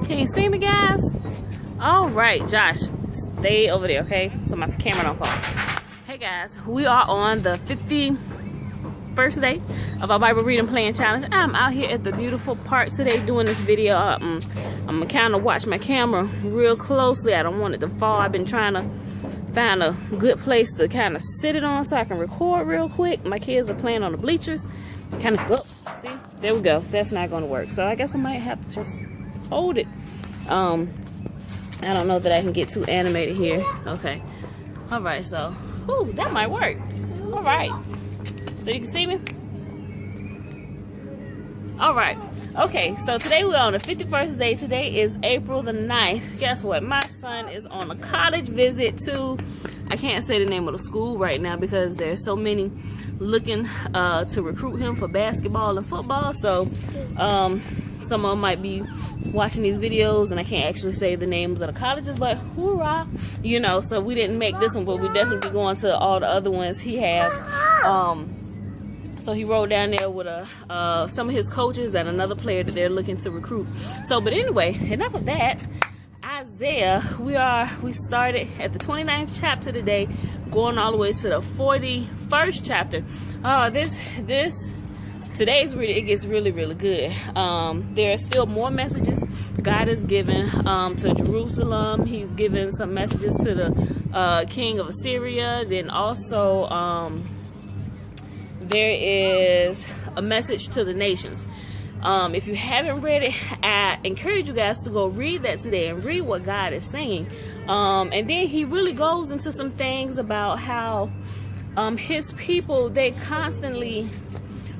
Can you see me, guys? All right, Josh, stay over there, okay? So my camera don't fall. Hey guys, we are on the 51st day of our Bible reading plan challenge. I'm out here at the beautiful park today doing this video. I'm gonna kind of watch my camera real closely. I don't want it to fall. I've been trying to find a good place to kind of sit it on so I can record real quick. My kids are playing on the bleachers. Kind of go. See, there we go. That's not going to work. So I guess I might have to just hold it. I don't know that I can get too animated here. Okay. All right. So, whew, that might work. All right. So you can see me. All right. Okay. So today we're on the 51st day. Today is April the 9th. Guess what? My son is on a college visit to, I can't say the name of the school right now because there's so many looking to recruit him for basketball and football. So some of them might be watching these videos and I can't actually say the names of the colleges, but hoorah, you know. So we didn't make this one, but we definitely be going to all the other ones he have. So he rode down there with some of his coaches and another player that they're looking to recruit. So, but anyway, enough of that. Isaiah, we started at the 29th chapter today, going all the way to the 41st chapter. Today's reading, it gets really good. There are still more messages God is giving to Jerusalem. He's given some messages to the king of Assyria. Then also there is a message to the nations. If you haven't read it, I encourage you guys to go read that today and read what God is saying. And then he really goes into some things about how his people, they constantly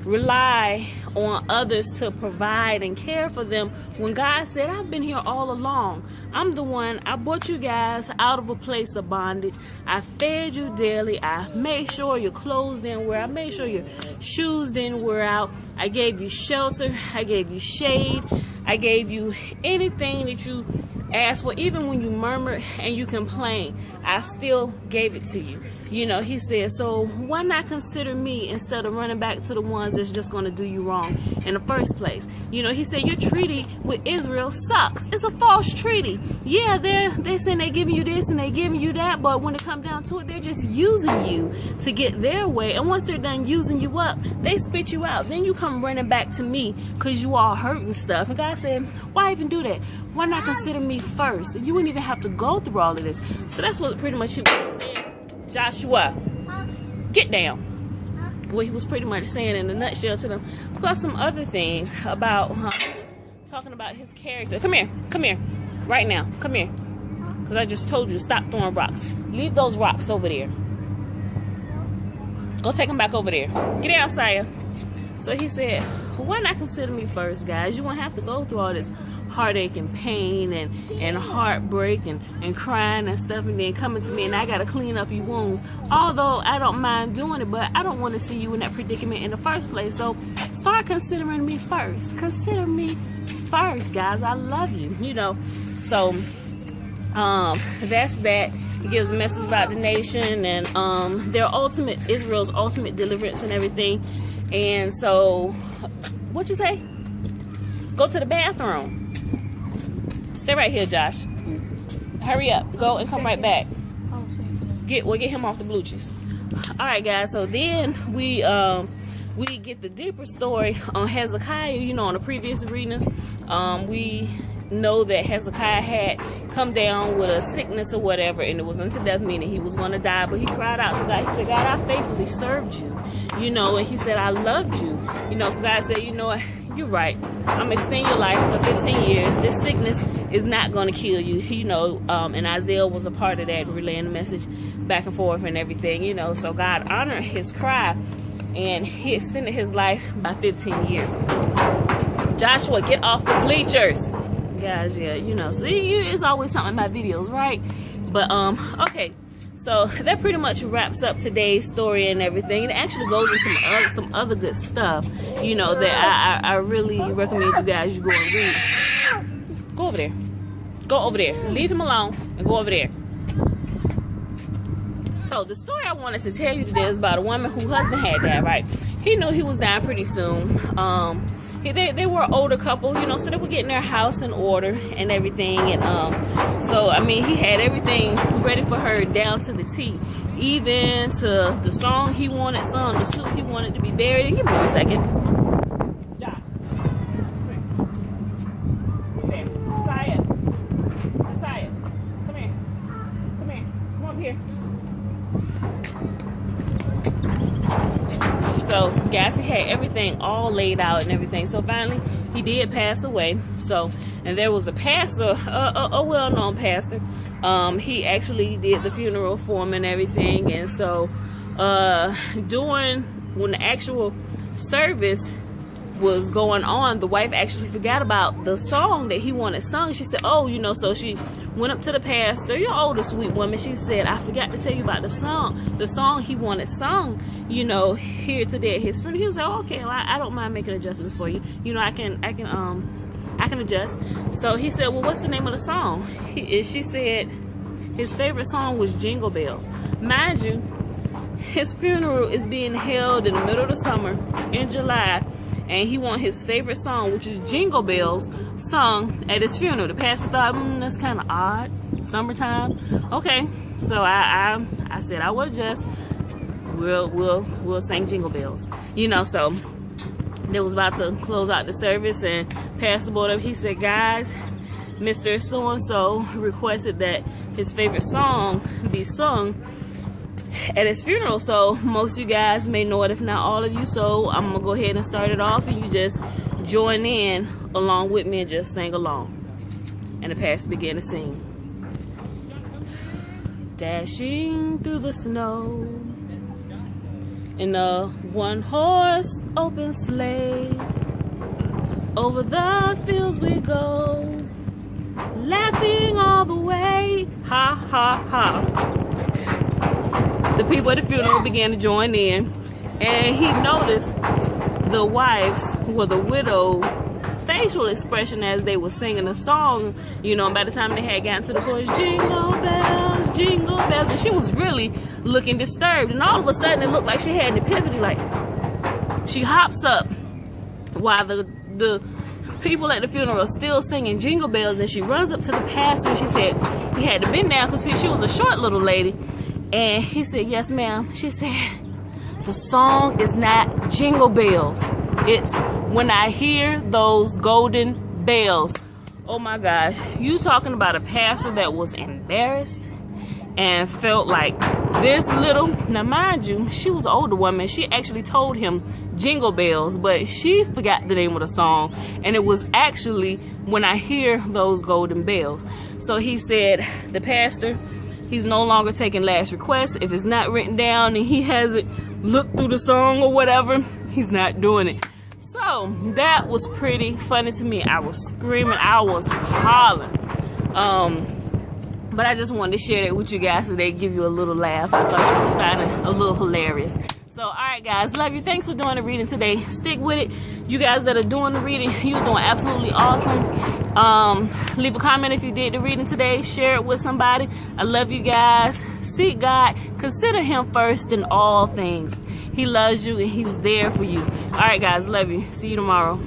rely on others to provide and care for them, when God said, I've been here all along. I'm the one. I brought you guys out of a place of bondage. I fed you daily. I made sure your clothes didn't wear out. I made sure your shoes didn't wear out. I gave you shelter. I gave you shade. I gave you anything that you asked for. Even when you murmured and you complained, I still gave it to you. You know, he said, so why not consider me instead of running back to the ones that's just going to do you wrong in the first place? You know, he said, your treaty with Israel sucks. It's a false treaty. Yeah, they're saying they're giving you this and they're giving you that, but when it comes down to it, they're just using you to get their way. And once they're done using you up, they spit you out. Then you come running back to me because you all hurt and stuff. And God said, why even do that? Why not consider me first? You wouldn't even have to go through all of this. So that's what pretty much he was saying. Joshua, get down. What he was pretty much saying in a nutshell to them, plus some other things about talking about his character. Come here, right now, come here, because I just told you to stop throwing rocks. Leave those rocks over there. Go take them back over there. Get out, Saya. So he said, well, why not consider me first, guys? You won't have to go through all this heartache and pain and heartbreak and crying and stuff, and then coming to me and I gotta clean up your wounds. Although I don't mind doing it, but I don't want to see you in that predicament in the first place. So start considering me first. Consider me first, guys. I love you, you know. So that's that. He gives a message about the nation and Israel's ultimate deliverance and everything. And so, what you say? Go to the bathroom. Stay right here, Josh. Hurry up. Go and come right back. We'll get him off the bleachers. All right, guys. So then we get the deeper story on Hezekiah. You know, on the previous readings, we know that Hezekiah had come down with a sickness or whatever, and it was unto death, meaning he was going to die. But he cried out to God. He said, God, I faithfully served you. You know, and he said, I loved you. You know, so God said, you know what? You're right. I'm going to extend your life for 15 years. This sickness is not going to kill you. You know, and Isaiah was a part of that, relaying the message back and forth and everything, you know. So God honored his cry, and he extended his life by 15 years. Joshua, get off the bleachers. Guys, yeah, you know. So it's always something in my videos, right? But, okay. So that pretty much wraps up today's story and everything. It actually goes into some other good stuff, you know, that I really recommend you guys go and read. Go over there. Go over there. Leave him alone and go over there. So the story I wanted to tell you today is about a woman whose husband had died, right? He knew he was dying pretty soon. they were an older couple, you know, so they were getting their house in order and everything. And so I mean, he had everything ready for her down to the T, even to the song he wanted sung, the suit he wanted to be buried in. Give me 1 second. Josh, come here. Josiah, come here. Come up here. So Gassy had everything all laid out and everything. So finally, he did pass away. So, and there was a pastor, a well-known pastor. He actually did the funeral for him and everything. And so, when the actual service was going on, the wife actually forgot about the song that he wanted sung. She said, oh, you know, so she went up to the pastor, your older sweet woman. She said, I forgot to tell you about the song he wanted sung, you know, here today at his funeral. He was like, oh, okay, well, I don't mind making adjustments for you. You know, I can adjust. So he said, well, what's the name of the song? She said his favorite song was Jingle Bells. Mind you, his funeral is being held in the middle of the summer in July, and he want his favorite song, which is Jingle Bells, sung at his funeral. The pastor thought, that's kind of odd, summertime. Okay, so I said I will adjust. We'll sing Jingle Bells, you know. So they was about to close out the service, and Pastor board up. He said, guys, Mr. So and so requested that his favorite song be sung at his funeral. So most of you guys may know it, if not all of you. So I'm gonna go ahead and start it off, and you just join in along with me and just sing along. And the pastor began to sing. Dashing through the snow in a one-horse open sleigh, over the fields we go, laughing all the way, ha ha ha. The people at the funeral began to join in, and he noticed the wife's, well, the widow, facial expression as they were singing the song, you know. And by the time they had gotten to the chorus, jingle bells, and she was really looking disturbed. And all of a sudden, it looked like she had an epiphany. Like, she hops up while the people at the funeral are still singing Jingle Bells, and she runs up to the pastor, and she said he had to bend down because she was a short little lady. And he said, yes, ma'am. She said, the song is not Jingle Bells. It's When I Hear Those Golden Bells. Oh my gosh. You talking about a pastor that was embarrassed and felt like this little. Now mind you, she was an older woman. She actually told him Jingle Bells, but she forgot the name of the song. And it was actually When I Hear Those Golden Bells. So he said, the pastor, he's no longer taking last requests. If it's not written down and he hasn't looked through the song or whatever, he's not doing it. So that was pretty funny to me. I was screaming, I was hollering. But I just wanted to share that with you guys so they give you a little laugh. I thought you would find it a little hilarious. So, all right, guys, love you. Thanks for doing the reading today. Stick with it. You guys that are doing the reading, you're doing absolutely awesome. Leave a comment if you did the reading today. Share it with somebody. I love you guys. Seek God. Consider him first in all things. He loves you and he's there for you. All right, guys, love you. See you tomorrow.